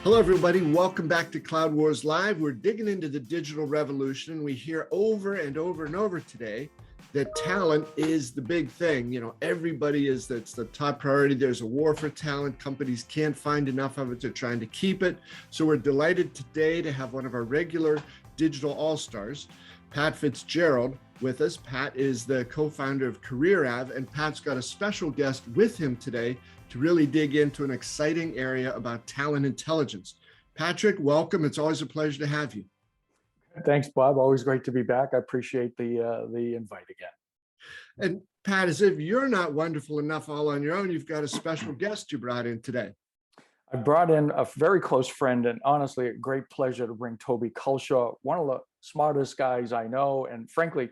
Hello, everybody. Welcome back to Cloud Wars Live. We're digging into the digital revolution. We hear over and over and over today that talent is the big thing. You know, everybody is, that's the top priority. There's a war for talent. Companies can't find enough of it. They're trying to keep it. So we're delighted today to have one of our regular digital all-stars, Pat Fitzgerald, with us. Pat is the co-founder of CareerAv, and Pat's got a special guest with him today to really dig into an exciting area about talent intelligence. Patrick, welcome. It's always a pleasure to have you. Thanks, Bob. Always great to be back. I appreciate the invite again. And Pat, as if you're not wonderful enough all on your own, you've got a special guest you brought in today. I brought in a very close friend, and honestly, a great pleasure to bring Toby Culshaw, one of the smartest guys I know, and frankly,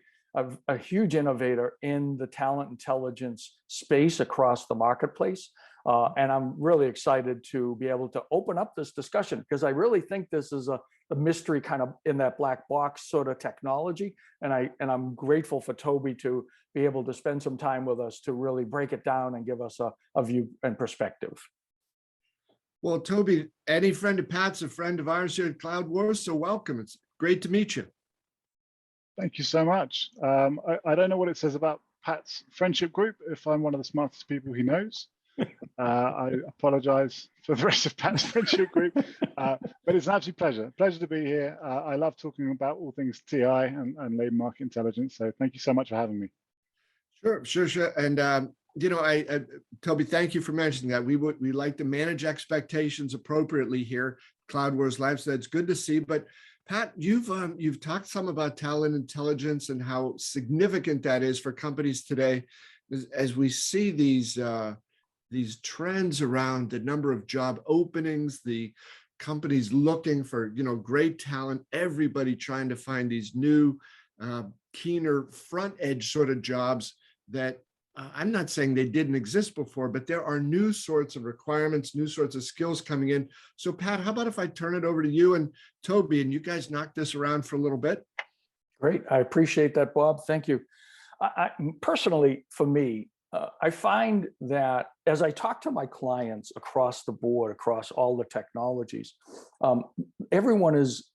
a huge innovator in the talent intelligence space across the marketplace. And I'm really excited to be able to open up this discussion because I really think this is a mystery kind of in that black box sort of technology. And I'm grateful for Toby to be able to spend some time with us to really break it down and give us a view and perspective. Well, Toby, any friend of Pat's a friend of ours here at Cloud Wars, so welcome. It's great to meet you. Thank you so much. I don't know what it says about Pat's friendship group, if I'm one of the smartest people he knows. I apologize for the rest of Pat's friendship group, but it's an absolute pleasure to be here. I love talking about all things TI and labor market intelligence, so thank you so much for having me. Sure. And you know, Toby, thank you for mentioning that. We like to manage expectations appropriately here, Cloud Wars Live, so that's good to see. But Pat, you've talked some about talent intelligence and how significant that is for companies today, as we see these trends around the number of job openings, the companies looking for, you know, great talent, everybody trying to find these new, keener front edge sort of jobs that I'm not saying they didn't exist before, but there are new sorts of requirements, new sorts of skills coming in. So Pat, how about if I turn it over to you and Toby and you guys knock this around for a little bit? Great. I appreciate that, Bob. Thank you. I personally, for me, I find that as I talk to my clients across the board, across all the technologies, everyone is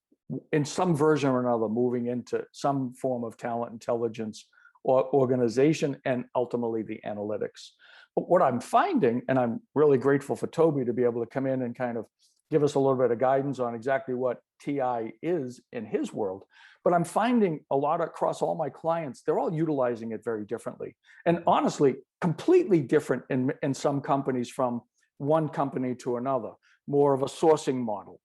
in some version or another moving into some form of talent intelligence or organization and ultimately the analytics. But what I'm finding, and I'm really grateful for Toby to be able to come in and kind of give us a little bit of guidance on exactly what TI is in his world, but I'm finding a lot across all my clients, they're all utilizing it very differently. And honestly, completely different in some companies from one company to another, more of a sourcing model.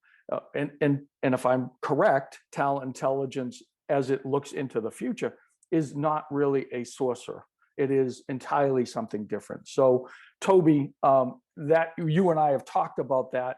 And if I'm correct, talent intelligence as it looks into the future is not really a sourcer. It is entirely something different. So Toby, that you and I have talked about that.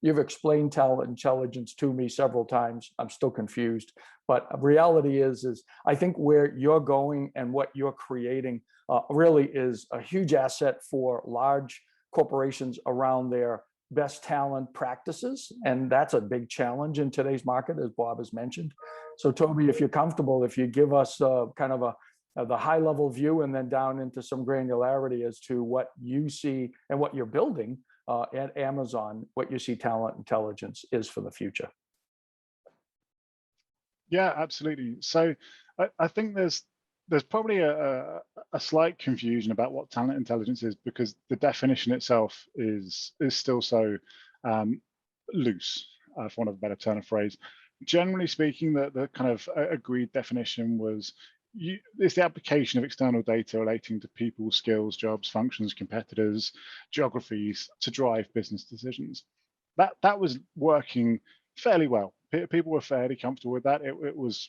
You've explained talent intelligence to me several times. I'm still confused, but reality is I think where you're going and what you're creating really is a huge asset for large corporations around their best talent practices. And that's a big challenge in today's market, as Bob has mentioned. So Toby, if you're comfortable, if you give us kind of the high level view and then down into some granularity as to what you see and what you're building at Amazon, what you see talent intelligence is for the future. Yeah, absolutely. So I think there's probably a slight confusion about what talent intelligence is because the definition itself is still so loose, for want of a better turn of phrase. Generally speaking, the kind of agreed definition was it's the application of external data relating to people, skills, jobs, functions, competitors, geographies to drive business decisions. That was working fairly well. People were fairly comfortable with that. It was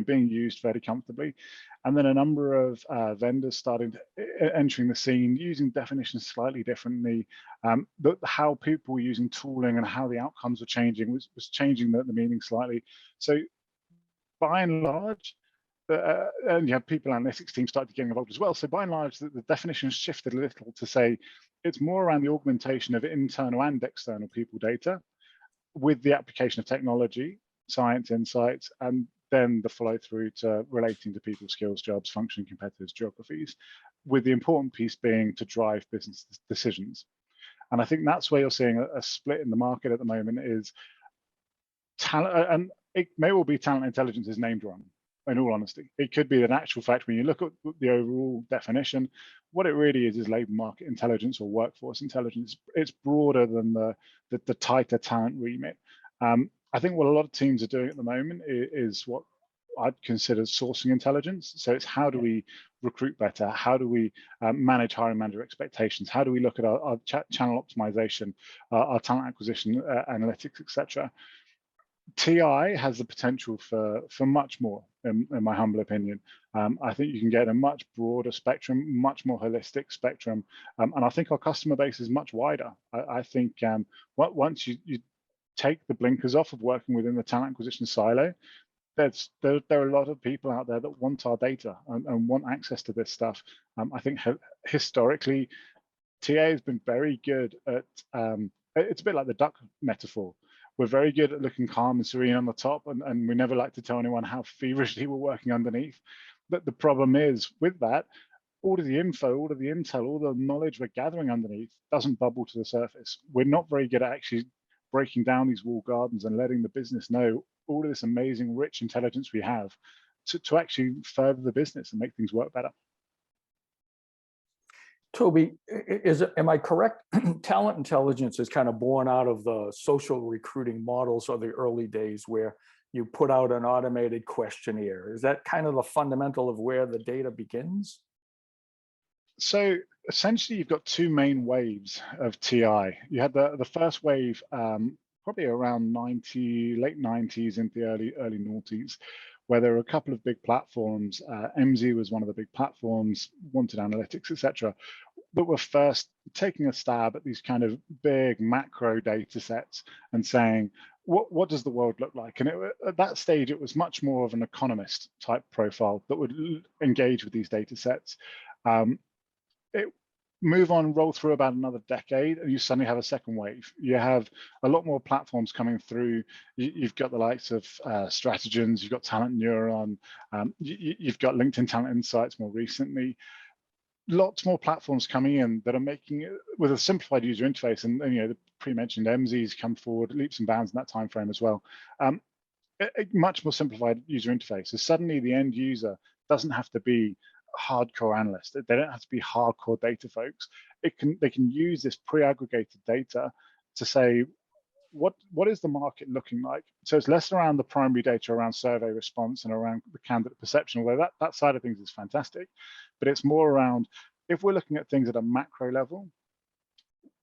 being used fairly comfortably. And then a number of vendors started entering the scene, using definitions slightly differently. How people were using tooling and how the outcomes were changing was changing the meaning slightly. So by and large, and you have people analytics teams started getting involved as well. So by and large, the definition shifted a little to say it's more around the augmentation of internal and external people data with the application of technology, science insights, and then the flow through to relating to people, skills, jobs, function, competitors, geographies, with the important piece being to drive business decisions. And I think that's where you're seeing a split in the market at the moment is talent, and it may well be talent intelligence is named wrong. In all honesty, it could be an actual fact when you look at the overall definition, what it really is labor market intelligence or workforce intelligence. It's broader than the tighter talent remit. I think what a lot of teams are doing at the moment is what I'd consider sourcing intelligence. So it's how do we recruit better? How do we manage hiring manager expectations? How do we look at our channel optimization, our talent acquisition, analytics, etc. TI has the potential for much more, in my humble opinion. I think you can get a much broader spectrum, much more holistic spectrum, and I think our customer base is much wider. I think once you take the blinkers off of working within the talent acquisition silo, there are a lot of people out there that want our data and want access to this stuff. I think historically, TA has been very good at, it's a bit like the duck metaphor. We're very good at looking calm and serene on the top, and we never like to tell anyone how feverishly we're working underneath. But the problem is with that, all of the info, all of the intel, all the knowledge we're gathering underneath doesn't bubble to the surface. We're not very good at actually breaking down these walled gardens and letting the business know all of this amazing, rich intelligence we have to actually further the business and make things work better. Toby, am I correct? Talent intelligence is kind of born out of the social recruiting models of the early days where you put out an automated questionnaire. Is that kind of the fundamental of where the data begins? So essentially, you've got two main waves of TI. You had the first wave, probably around late 90s into the early noughties, where there were a couple of big platforms. MZ was one of the big platforms, wanted analytics, etc., that were first taking a stab at these kind of big macro data sets and saying, what does the world look like? And at that stage, it was much more of an economist type profile that would engage with these data sets. Roll through about another decade, and you suddenly have a second wave. You have a lot more platforms coming through. You've got the likes of Stratagens, you've got Talent Neuron, you've got LinkedIn Talent Insights more recently. Lots more platforms coming in that are making it with a simplified user interface, and the pre-mentioned MZs come forward leaps and bounds in that time frame as well. A much more simplified user interface. So suddenly the end user doesn't have to be hardcore analysts. They don't have to be hardcore data folks. They can use this pre-aggregated data to say what is the market looking like. So it's less around the primary data around survey response and around the candidate perception, although that side of things is fantastic, but it's more around, if we're looking at things at a macro level,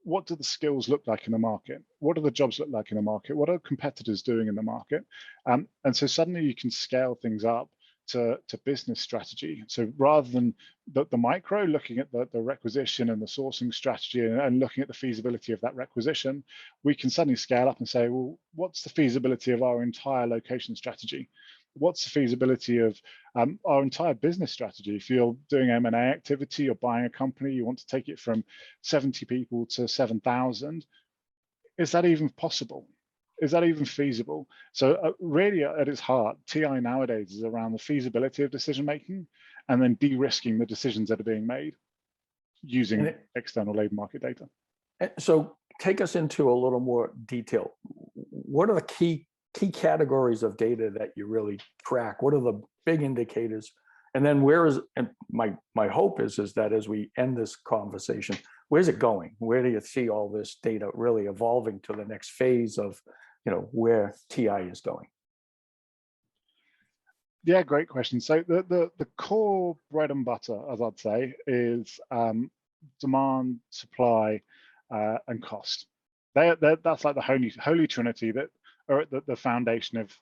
what do the skills look like in the market? What do the jobs look like in the market? What are competitors doing in the market? And so suddenly you can scale things up to business strategy. So rather than the micro, looking at the requisition and the sourcing strategy and looking at the feasibility of that requisition, we can suddenly scale up and say, well, what's the feasibility of our entire location strategy? What's the feasibility of our entire business strategy? If you're doing M&A activity, you're buying a company, you want to take it from 70 people to 7,000, is that even possible? Is that even feasible? So really at its heart, TI nowadays is around the feasibility of decision making and then de-risking the decisions that are being made using external labor market data. So take us into a little more detail. What are the key categories of data that you really track? What are the big indicators? And then my hope is that as we end this conversation, where's it going? Where do you see all this data really evolving to the next phase of where TI is going? Yeah, great question. So the core bread and butter, as I'd say, is demand, supply, and cost. That's like the holy trinity that are at the foundation of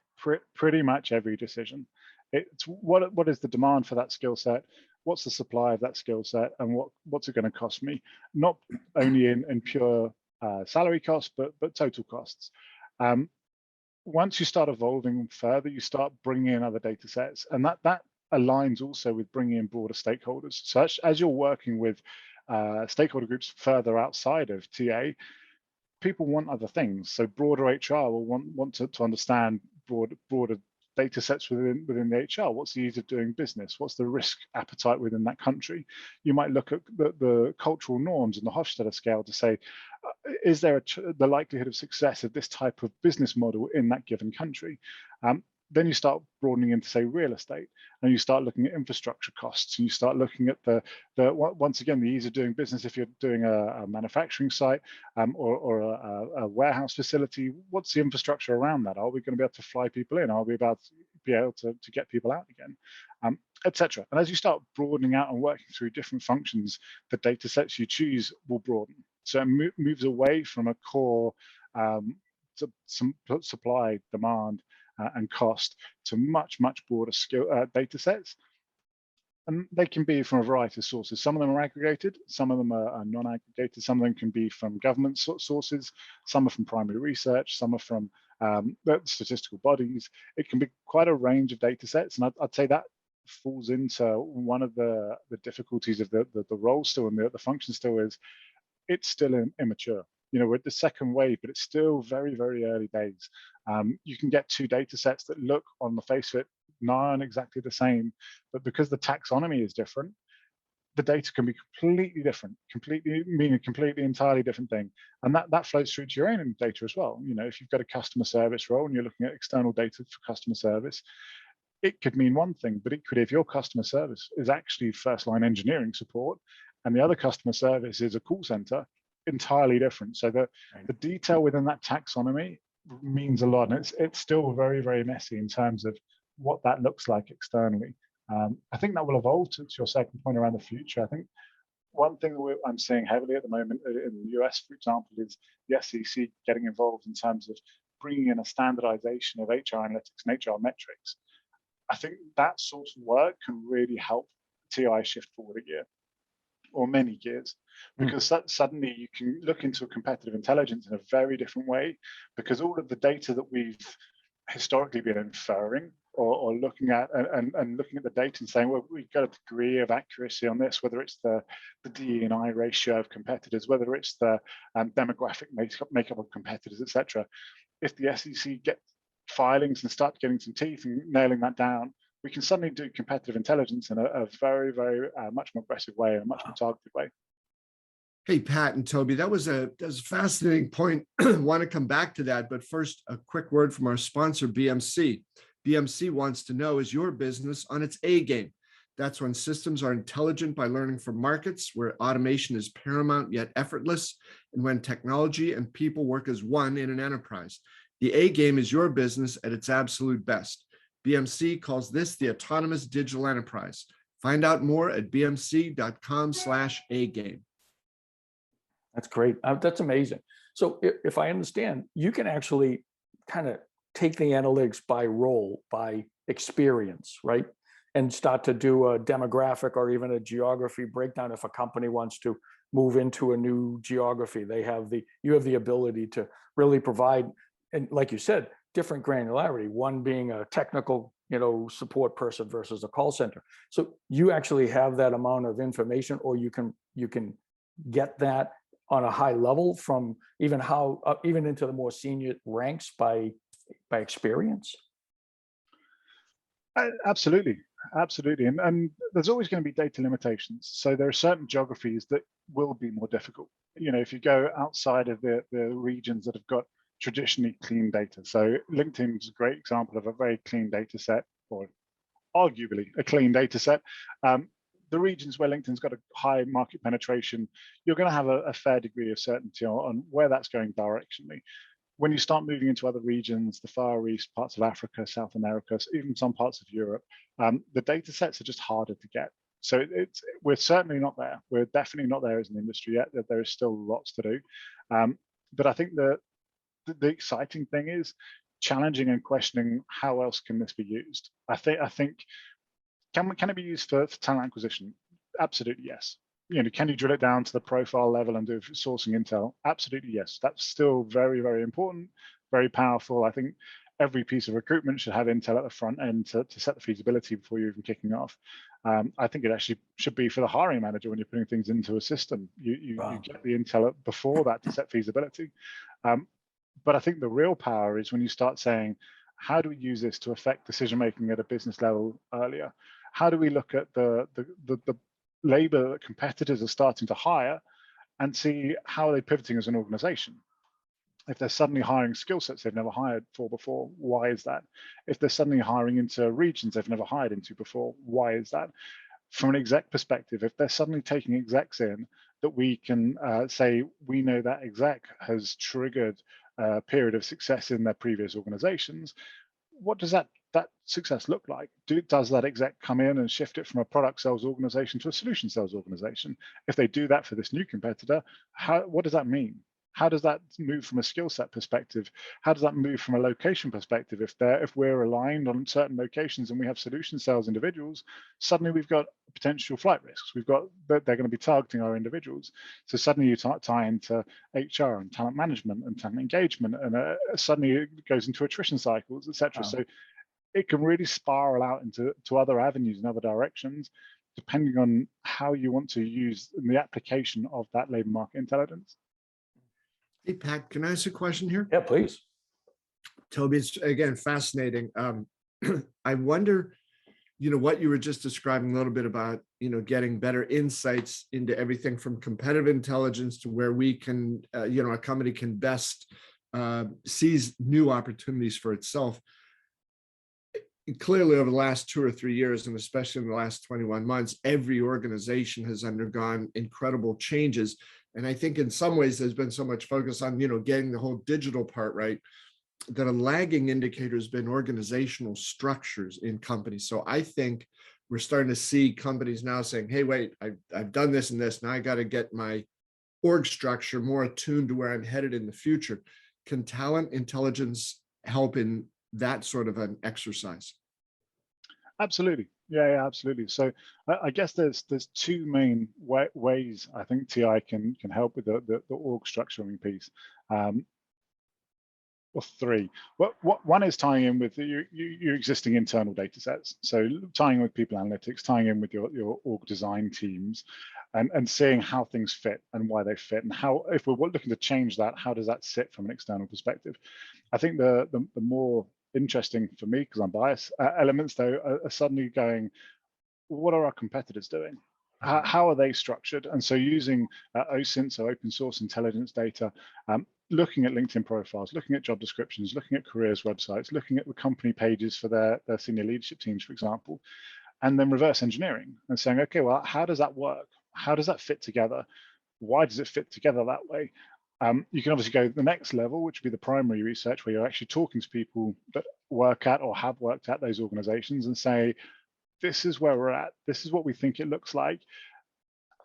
pretty much every decision. It's what is the demand for that skill set? What's the supply of that skill set, and what's it going to cost me? Not only in pure salary costs, but total costs. Once you start evolving further, you start bringing in other data sets, and that aligns also with bringing in broader stakeholders. So as you're working with stakeholder groups further outside of TA, people want other things. So broader HR will want to understand broader data sets within the HR. What's the ease of doing business? What's the risk appetite within that country? You might look at the cultural norms and the Hofstadter scale to say, is there the likelihood of success of this type of business model in that given country? Then you start broadening into, say, real estate, and you start looking at infrastructure costs, and you start looking at the once again, the ease of doing business. If you're doing a manufacturing site or a warehouse facility, what's the infrastructure around that? Are we going to be able to fly people in? Are we about to be able to get people out again, etc. And as you start broadening out and working through different functions, the data sets you choose will broaden. So it moves away from a core supply, demand, and cost to much broader data sets. And they can be from a variety of sources. Some of them are aggregated, some of them are non-aggregated, some of them can be from government sources, some are from primary research, some are from statistical bodies. It can be quite a range of data sets, and I'd say that falls into one of the difficulties of the role still, and the function still is, it's still immature. You know, we're at the second wave, but it's still very early days. You can get two data sets that look on the face of it not exactly the same, but because the taxonomy is different, the data can be completely different, entirely different thing. And that flows through to your own data as well. You know, if you've got a customer service role and you're looking at external data for customer service, it could mean one thing, but it could, if your customer service is actually first line engineering support and the other customer service is a call center, entirely different. So the detail within that taxonomy means a lot, and it's still very messy in terms of what that looks like externally. I think that will evolve to your second point around the future. I think one thing that I'm seeing heavily at the moment in the US, for example, is the SEC getting involved in terms of bringing in a standardization of HR analytics and HR metrics. I think that sort of work can really help TI shift forward a year or many gears, because suddenly you can look into competitive intelligence in a very different way, because all of the data that we've historically been inferring or looking at and looking at the data and saying, well, we've got a degree of accuracy on this, whether it's the DE&I ratio of competitors, whether it's the demographic makeup of competitors, etc. If the SEC get filings and start getting some teeth and nailing that down, we can suddenly do competitive intelligence in a very much more aggressive way and a much more targeted way. Hey, Pat and Toby, that was a fascinating point. I want to come back to that, but first, a quick word from our sponsor, BMC. BMC wants to know, is your business on its A game? That's when systems are intelligent by learning from markets, where automation is paramount yet effortless, and when technology and people work as one in an enterprise. The A game is your business at its absolute best. BMC calls this the autonomous digital enterprise. Find out more at bmc.com/agame. That's great. That's amazing. So if I understand, you can actually kind of take the analytics by role, by experience, right? And start to do a demographic or even a geography breakdown. If a company wants to move into a new geography, you have the ability to really provide, and like you said, different granularity, one being a technical, support person versus a call center. So you actually have that amount of information, or you can get that on a high level from even into the more senior ranks by experience. Absolutely. And there's always going to be data limitations. So there are certain geographies that will be more difficult. If you go outside of the regions that have got traditionally clean data. So LinkedIn is a great example of a very clean data set, or arguably a clean data set. The regions where LinkedIn's got a high market penetration, you're going to have a fair degree of certainty on where that's going directionally. When you start moving into other regions, the Far East, parts of Africa, South America, even some parts of Europe, the data sets are just harder to get. So we're certainly not there. We're definitely not there as an industry yet. There is still lots to do. But I think the exciting thing is challenging and questioning how else can this be used. I think can it be used for talent acquisition? Absolutely yes. Can you drill it down to the profile level and do sourcing intel? Absolutely yes. That's still very important, very powerful. I think every piece of recruitment should have intel at the front end to set the feasibility before you're even kicking off. I think it actually should be for the hiring manager when you're putting things into a system. You get the intel before that to set feasibility. But I think the real power is when you start saying, how do we use this to affect decision making at a business level earlier? How do we look at the labor that competitors are starting to hire and see how they're pivoting as an organization? If they're suddenly hiring skill sets they've never hired for before, why is that? If they're suddenly hiring into regions they've never hired into before, why is that? From an exec perspective, if they're suddenly taking execs in that we can say, we know that exec has triggered a period of success in their previous organizations, what does that success look like? Does that exec come in and shift it from a product sales organization to a solution sales organization? If they do that for this new competitor, what does that mean? How does that move from a skill set perspective? How does that move from a location perspective? If we're aligned on certain locations and we have solution sales individuals, suddenly we've got potential flight risks. They're going to be targeting our individuals. So suddenly you tie into HR and talent management and talent engagement, and suddenly it goes into attrition cycles, etc. So it can really spiral out into other avenues and other directions, depending on how you want to use the application of that labor market intelligence. Hey, Pat, can I ask a question here? Yeah, please. Toby, it's again fascinating. I wonder, what you were just describing a little bit about, getting better insights into everything from competitive intelligence to where we can, a company can best seize new opportunities for itself. Clearly, over the last 2 or 3 years, and especially in the last 21 months, every organization has undergone incredible changes. And I think in some ways, there's been so much focus on, getting the whole digital part right, that a lagging indicator has been organizational structures in companies. So I think we're starting to see companies now saying, hey, wait, I've done this and this, now I got to get my org structure more attuned to where I'm headed in the future. Can talent intelligence help in that sort of an exercise? Absolutely. Yeah, absolutely. So I guess there's two main ways I think TI can help with the org structuring piece, or three. One is tying in with your existing internal data sets. So tying in with people analytics, tying in with your org design teams, and seeing how things fit and why they fit, and how, if we're looking to change that, how does that sit from an external perspective? I think the more interesting for me, because I'm biased, elements though are suddenly going, what are our competitors doing? How are they structured? And so using OSINT, so open source intelligence data, looking at LinkedIn profiles, looking at job descriptions, looking at careers websites, looking at the company pages for their senior leadership teams, for example, and then reverse engineering and saying, okay, well, how does that work? How does that fit together? Why does it fit together that way? You can obviously go to the next level, which would be the primary research, where you're actually talking to people that work at or have worked at those organizations and say, this is where we're at. This is what we think it looks like.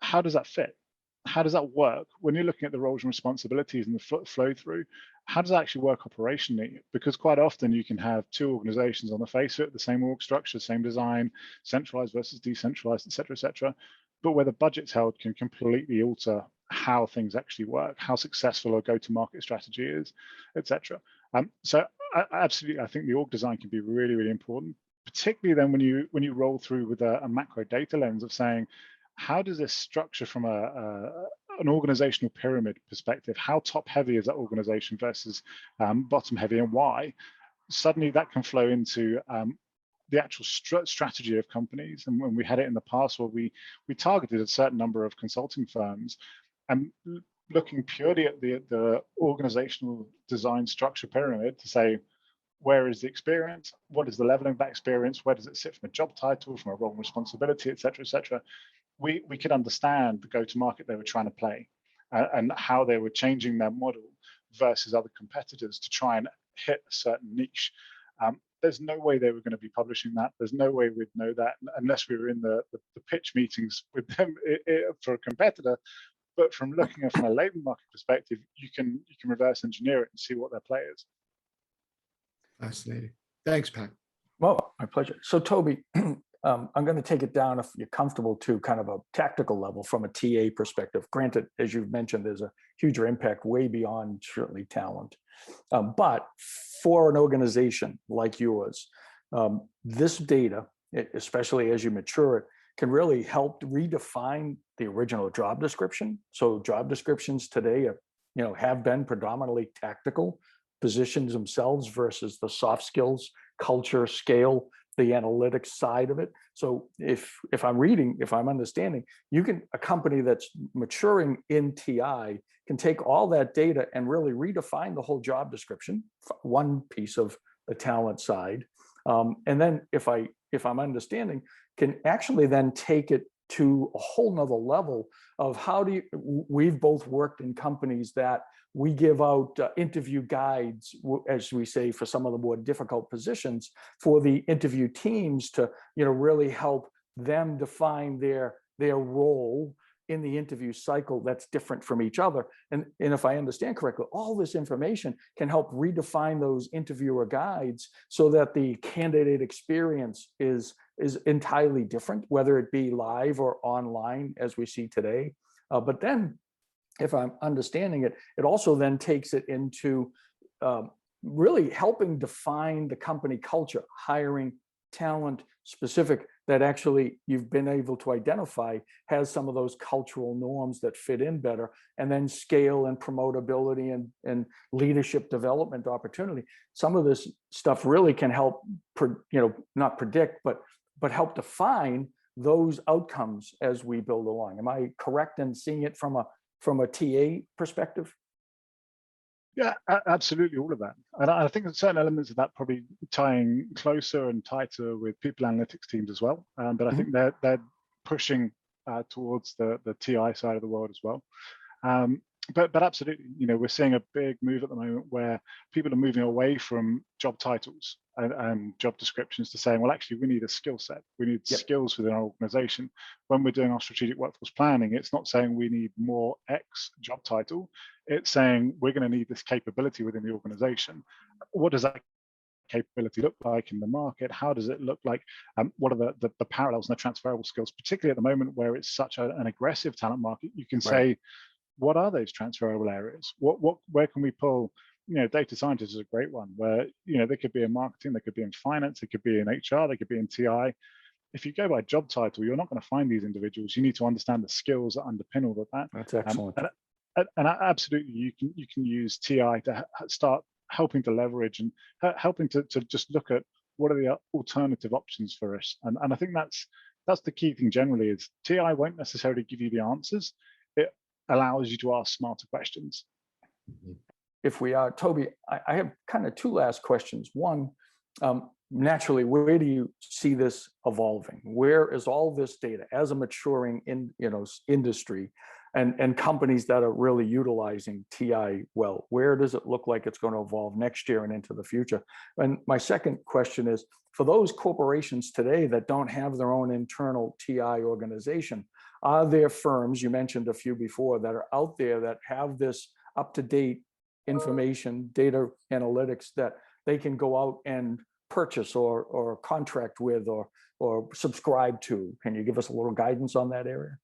How does that fit? How does that work? When you're looking at the roles and responsibilities and the flow through, how does that actually work operationally? Because quite often you can have two organizations on the face of it, the same org structure, same design, centralized versus decentralized, et cetera, but where the budget's held can completely alter how things actually work, how successful a go-to-market strategy is, et cetera. So absolutely, I think the org design can be really, really important, particularly then when you roll through with a macro data lens of saying, how does this structure from an organizational pyramid perspective? How top heavy is that organization versus bottom heavy, and why? Suddenly that can flow into the actual strategy of companies. And when we had it in the past, where we targeted a certain number of consulting firms, and looking purely at the organizational design structure pyramid to say, where is the experience? What is the level of that experience? Where does it sit from a job title, from a role and responsibility, et cetera, et cetera? We could understand the go-to-market they were trying to play and how they were changing their model versus other competitors to try and hit a certain niche. There's no way they were going to be publishing that. There's no way we'd know that unless we were in the pitch meetings with them for a competitor. But from looking at from a labor market perspective, you can reverse engineer it and see what their play is. Fascinating. Thanks, Pat. Well, my pleasure. So Toby, I'm going to take it down, if you're comfortable, to kind of a tactical level from a TA perspective. Granted, as you've mentioned, there's a huger impact way beyond certainly talent. But for an organization like yours, this data, especially as you mature it, can really help redefine the original job description. So job descriptions today have been predominantly tactical, positions themselves versus the soft skills, culture, scale, the analytics side of it. So if I'm understanding, a company that's maturing in TI can take all that data and really redefine the whole job description, one piece of the talent side. And then if I'm understanding, can actually then take it to a whole nother level of we've both worked in companies that we give out interview guides, as we say, for some of the more difficult positions for the interview teams to, really help them define their role in the interview cycle that's different from each other. And if I understand correctly, all this information can help redefine those interviewer guides so that the candidate experience is entirely different, whether it be live or online, as we see today. But then, if I'm understanding it, it also then takes it into really helping define the company culture, hiring talent specific that actually you've been able to identify has some of those cultural norms that fit in better, and then scale and promotability and leadership development opportunity. Some of this stuff really can help, not predict, but help define those outcomes as we build along. Am I correct in seeing it from a TA perspective? Yeah, absolutely, all of that. And I think that certain elements of that probably tying closer and tighter with people analytics teams as well. But I think they're pushing towards the TI side of the world as well. But absolutely, we're seeing a big move at the moment where people are moving away from job titles and job descriptions to saying, well, actually, we need a skill set. We need skills within our organization. When we're doing our strategic workforce planning, it's not saying we need more X job title. It's saying we're going to need this capability within the organization. What does that capability look like in the market? How does it look like? What are the parallels and the transferable skills, particularly at the moment where it's such an aggressive talent market? You can say, what are those transferable areas? Where can we pull? Data scientists is a great one where, they could be in marketing, they could be in finance, they could be in HR, they could be in TI. If you go by job title, you're not going to find these individuals. You need to understand the skills that underpin all of that. That's excellent. And absolutely, you can use TI to start helping to leverage and helping to just look at what are the alternative options for us. And I think that's the key thing generally is TI won't necessarily give you the answers. It allows you to ask smarter questions. If we are, Toby, I have kind of two last questions. One, naturally, where do you see this evolving? Where is all this data as a maturing industry and companies that are really utilizing TI well? Where does it look like it's going to evolve next year and into the future? And my second question is, for those corporations today that don't have their own internal TI organization, are there firms, you mentioned a few before, that are out there that have this up-to-date information, data analytics that they can go out and purchase or contract with or subscribe to? Can you give us a little guidance on that area?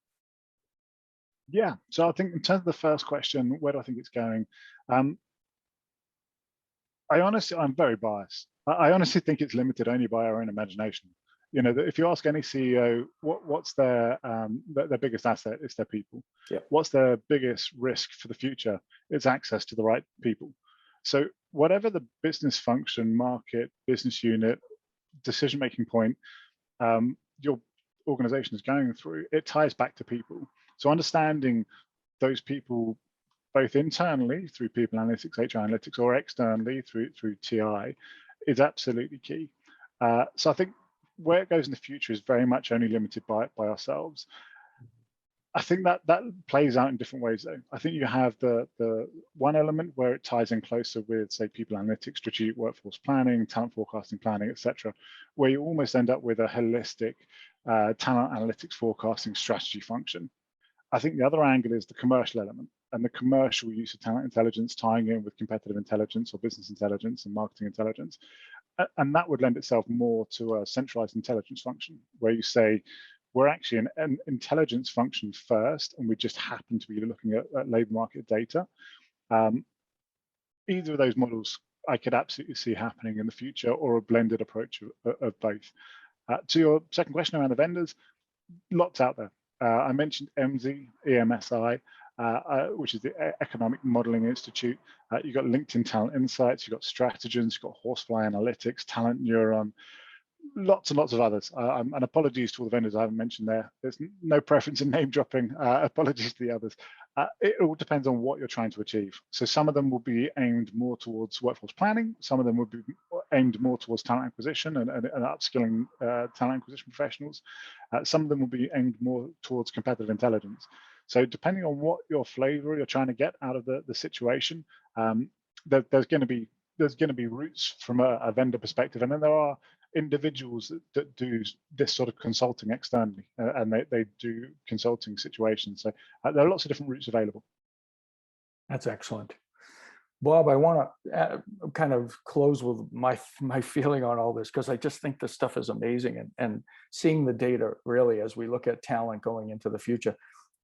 Yeah, so I think in terms of the first question, where do I think it's going? I'm very biased. I honestly think it's limited only by our own imagination. If you ask any CEO, what's their biggest asset, it's their people. Yeah. What's their biggest risk for the future? It's access to the right people. So whatever the business function, market, business unit, decision-making point your organization is going through, it ties back to people. So understanding those people, both internally through people analytics, HR analytics, or externally through TI, is absolutely key. So I think where it goes in the future is very much only limited by ourselves. I think that plays out in different ways, though. I think you have the one element where it ties in closer with, say, people analytics, strategic workforce planning, talent forecasting planning, etc., where you almost end up with a holistic talent analytics forecasting strategy function. I think the other angle is the commercial element and the commercial use of talent intelligence tying in with competitive intelligence or business intelligence and marketing intelligence. And that would lend itself more to a centralized intelligence function where you say, we're actually an intelligence function first, and we just happen to be looking at labor market data. Either of those models I could absolutely see happening in the future, or a blended approach of both. To your second question around the vendors, lots out there. I mentioned EMSI. which is the Economic Modeling Institute. You've got LinkedIn Talent Insights, you've got Stratagens, you've got Horsefly Analytics, Talent Neuron, lots and lots of others. And apologies to all the vendors I haven't mentioned there. There's no preference in name dropping. Apologies to the others. It all depends on what you're trying to achieve. So some of them will be aimed more towards workforce planning. Some of them will be aimed more towards talent acquisition and upskilling talent acquisition professionals. Some of them will be aimed more towards competitive intelligence. So depending on what your flavor you're trying to get out of the situation, there's going to be routes from a vendor perspective, and then there are individuals that do this sort of consulting externally, and they do consulting situations. So there are lots of different routes available. That's excellent. Bob, I want to kind of close with my feeling on all this, because I just think this stuff is amazing, and seeing the data really as we look at talent going into the future.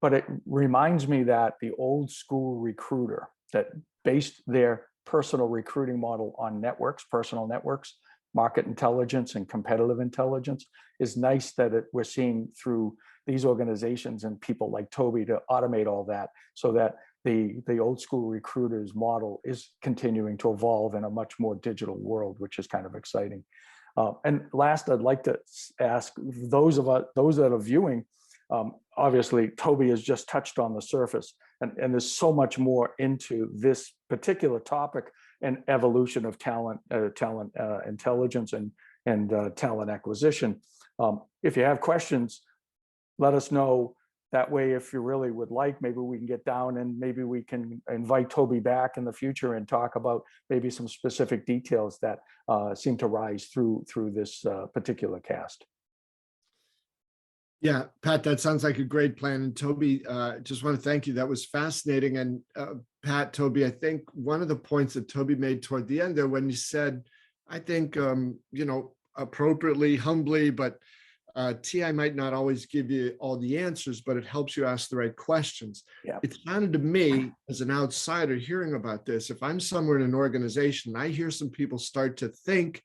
But it reminds me that the old school recruiter that based their personal recruiting model on networks, personal networks, market intelligence and competitive intelligence, is nice that we're seeing through these organizations and people like Toby to automate all that, so that the old school recruiters model is continuing to evolve in a much more digital world, which is kind of exciting. And last, I'd like to ask those that are viewing, obviously Toby has just touched on the surface, and there's so much more into this particular topic and evolution of talent intelligence and talent acquisition. If you have questions, let us know. That way, if you really would like, maybe we can get down and maybe we can invite Toby back in the future and talk about maybe some specific details that seem to rise through this particular cast. Yeah, Pat, that sounds like a great plan. And Toby, just want to thank you. That was fascinating. And Pat, Toby, I think one of the points that Toby made toward the end there, when he said, I think, appropriately, humbly, but TI might not always give you all the answers, but it helps you ask the right questions. Yeah. It sounded to me as an outsider hearing about this, if I'm somewhere in an organization, I hear some people start to think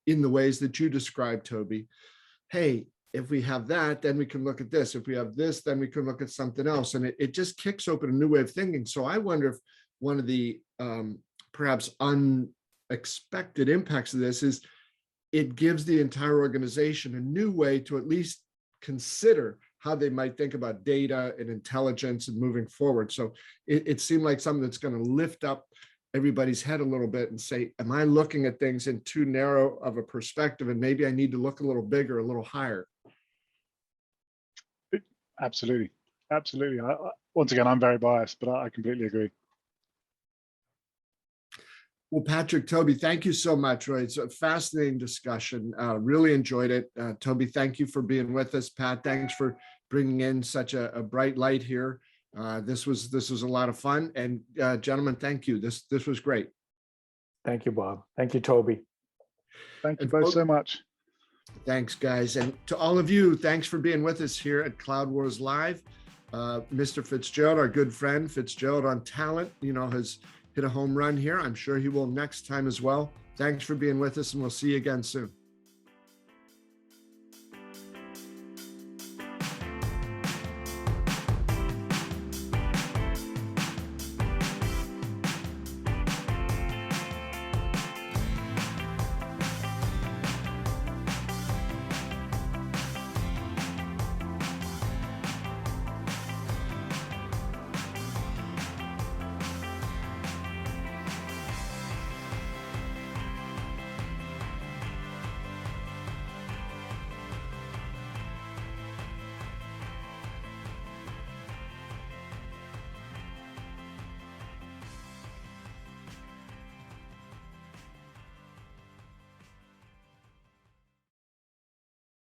in the ways that you described, Toby. Hey, if we have that, then we can look at this. If we have this, then we can look at something else. And it just kicks open a new way of thinking. So I wonder if one of the perhaps unexpected impacts of this is it gives the entire organization a new way to at least consider how they might think about data and intelligence and moving forward. So it seemed like something that's going to lift up everybody's head a little bit and say, am I looking at things in too narrow of a perspective? And maybe I need to look a little bigger, a little higher. Absolutely. Absolutely. Once again, I'm very biased, but I completely agree. Well, Patrick, Toby, thank you so much, Roy. It's a fascinating discussion. Really enjoyed it. Toby, thank you for being with us. Pat, thanks for bringing in such a bright light here. This was a lot of fun. And gentlemen, thank you. This was great. Thank you, Bob. Thank you, Toby. Thank you both so much. Thanks, guys. And to all of you, thanks for being with us here at Cloud Wars Live. Mr. Fitzgerald, our good friend, Fitzgerald on talent, has hit a home run here. I'm sure he will next time as well. Thanks for being with us, and we'll see you again soon.